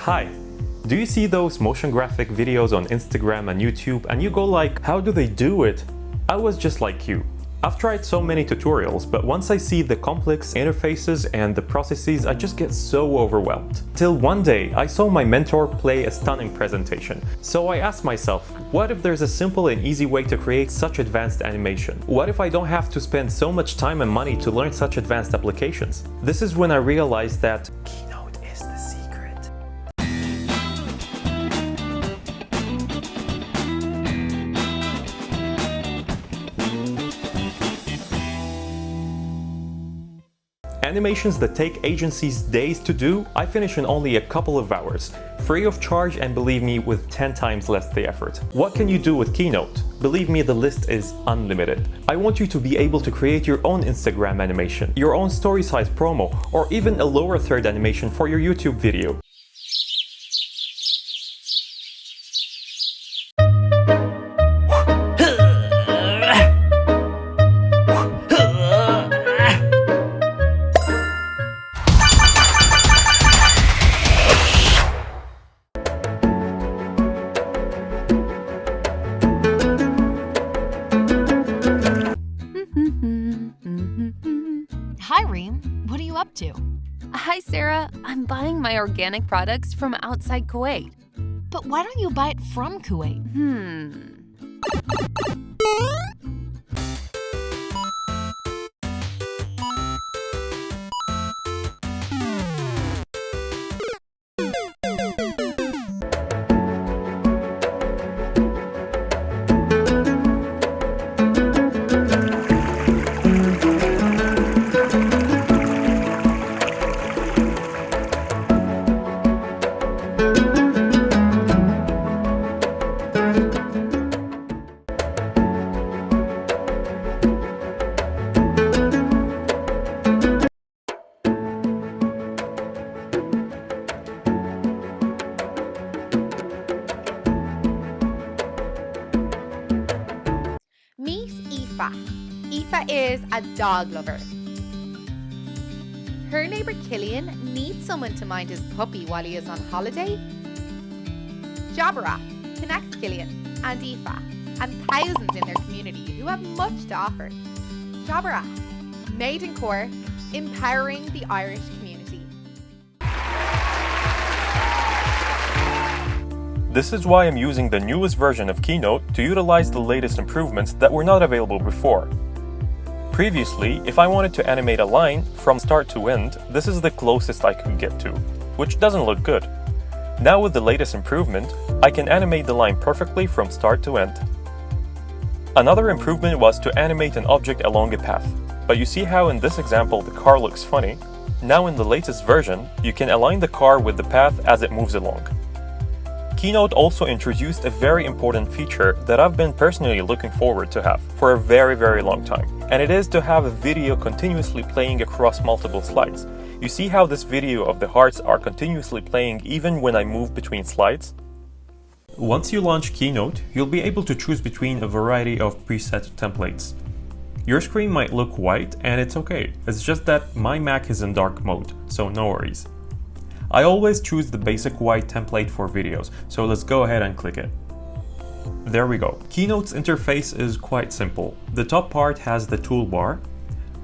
Hi! Do you see those motion graphic videos on Instagram and YouTube and you go like, how do they do it? I was just like you. I've tried so many tutorials, but once I see the complex interfaces and the processes, I just get so overwhelmed. Till one day, I saw my mentor play a stunning presentation. So I asked myself, what if there's a simple and easy way to create such advanced animation? What if I don't have to spend so much time and money to learn such advanced applications? This is when I realized that Keynote is the secret. Animations that take agencies days to do, I finish in only a couple of hours, free of charge and believe me, with 10 times less the effort. What can you do with Keynote? Believe me, the list is unlimited. I want you to be able to create your own Instagram animation, your own story size promo, or even a lower third animation for your YouTube video. Hi, Reem. What are you up to? Hi, Sarah. I'm buying my organic products from outside Kuwait. But why don't you buy it from Kuwait? Meet Aoife. Aoife is a dog lover. Her neighbour Killian needs someone to mind his puppy while he is on holiday. Jabara connects Killian and Aoife and thousands in their community who have much to offer. Jabara, made in Cork, empowering the Irish community. This is why I'm using the newest version of Keynote to utilize the latest improvements that were not available before. Previously, if I wanted to animate a line from start to end, this is the closest I could get to, which doesn't look good. Now with the latest improvement, I can animate the line perfectly from start to end. Another improvement was to animate an object along a path, but you see how in this example the car looks funny? Now in the latest version, you can align the car with the path as it moves along. Keynote also introduced a very important feature that I've been personally looking forward to have for a very long time, and it is to have a video continuously playing across multiple slides. You see how this video of the hearts are continuously playing even when I move between slides? Once you launch Keynote, you'll be able to choose between a variety of preset templates. Your screen might look white and it's okay, it's just that my Mac is in dark mode, so no worries. I always choose the basic white template for videos, so let's go ahead and click it. There we go. Keynote's interface is quite simple. The top part has the toolbar.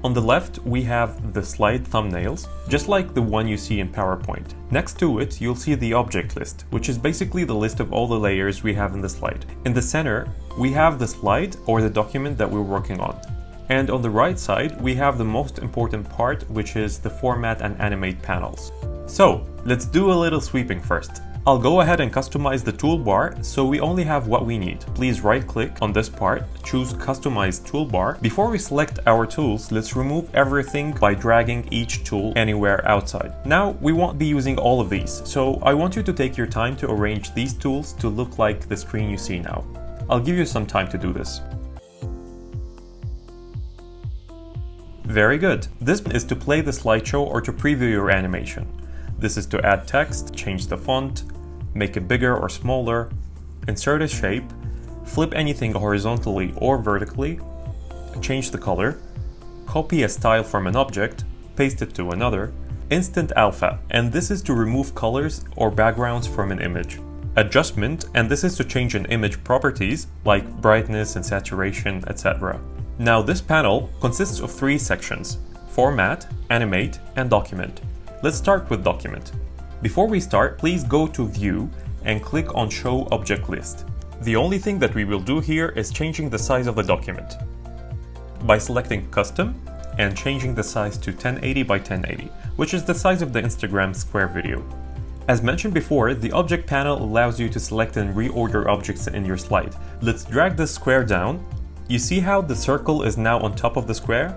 On the left, we have the slide thumbnails, just like the one you see in PowerPoint. Next to it, you'll see the object list, which is basically the list of all the layers we have in the slide. In the center, we have the slide or the document that we're working on. And on the right side, we have the most important part, which is the format and animate panels. So, let's do a little sweeping first. I'll go ahead and customize the toolbar so we only have what we need. Please right-click on this part, choose Customize Toolbar. Before we select our tools, let's remove everything by dragging each tool anywhere outside. Now, we won't be using all of these, so I want you to take your time to arrange these tools to look like the screen you see now. I'll give you some time to do this. Very good. This is to play the slideshow or to preview your animation. This is to add text, change the font, make it bigger or smaller, insert a shape, flip anything horizontally or vertically, change the color, copy a style from an object, paste it to another, Instant Alpha, and this is to remove colors or backgrounds from an image. Adjustment, and this is to change an image properties like brightness and saturation, etc. Now this panel consists of 3 sections: Format, Animate, and Document. Let's start with Document. Before we start, please go to View and click on Show Object List. The only thing that we will do here is changing the size of the document by selecting Custom and changing the size to 1080 by 1080, which is the size of the Instagram square video. As mentioned before, the Object panel allows you to select and reorder objects in your slide. Let's drag this square down. You see how the circle is now on top of the square?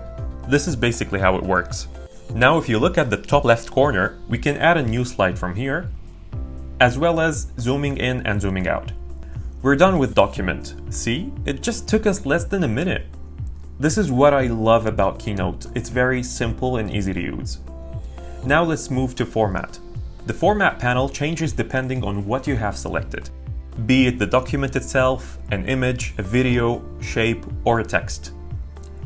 This is basically how it works. Now if you look at the top left corner, we can add a new slide from here, as well as zooming in and zooming out. We're done with Document. See? It just took us less than a minute. This is what I love about Keynote. It's very simple and easy to use. Now let's move to Format. The Format panel changes depending on what you have selected, be it the document itself, an image, a video, shape, or a text.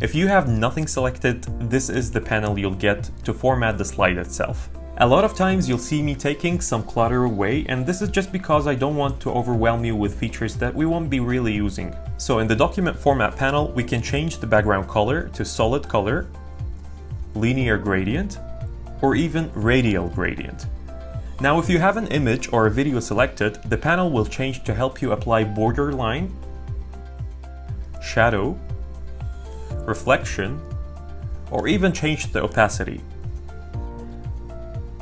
If you have nothing selected, this is the panel you'll get to format the slide itself. A lot of times you'll see me taking some clutter away, and this is just because I don't want to overwhelm you with features that we won't be really using. So in the Document Format panel, we can change the background color to solid color, linear gradient, or even radial gradient. Now if you have an image or a video selected, the panel will change to help you apply border line, shadow, reflection, or even change the opacity.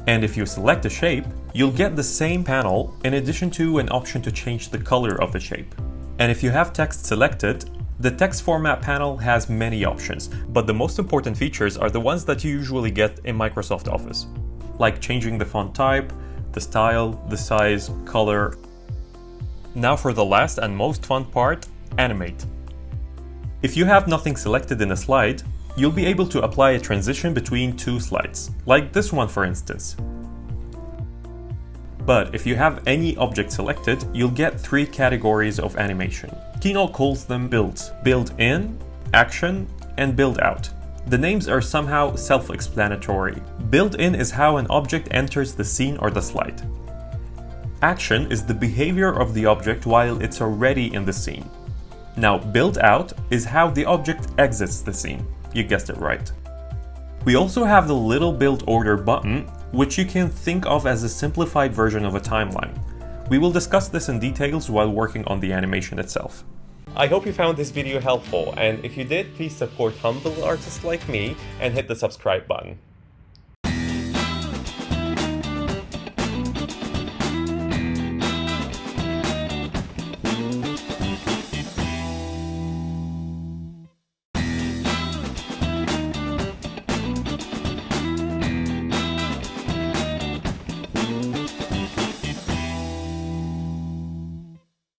And if you select a shape, you'll get the same panel in addition to an option to change the color of the shape. And if you have text selected, the text format panel has many options, but the most important features are the ones that you usually get in Microsoft Office, like changing the font type, the style, the size, color. Now for the last and most fun part, Animate. If you have nothing selected in a slide, you'll be able to apply a transition between 2 slides, like this one for instance. But if you have any object selected, you'll get 3 categories of animation. Keynote calls them builds: build in, action, and build out. The names are somehow self-explanatory. Build in is how an object enters the scene or the slide. Action is the behavior of the object while it's already in the scene. Now, build out is how the object exits the scene. You guessed it right. We also have the little build order button, which you can think of as a simplified version of a timeline. We will discuss this in details while working on the animation itself. I hope you found this video helpful, and if you did, please support humble artists like me and hit the subscribe button.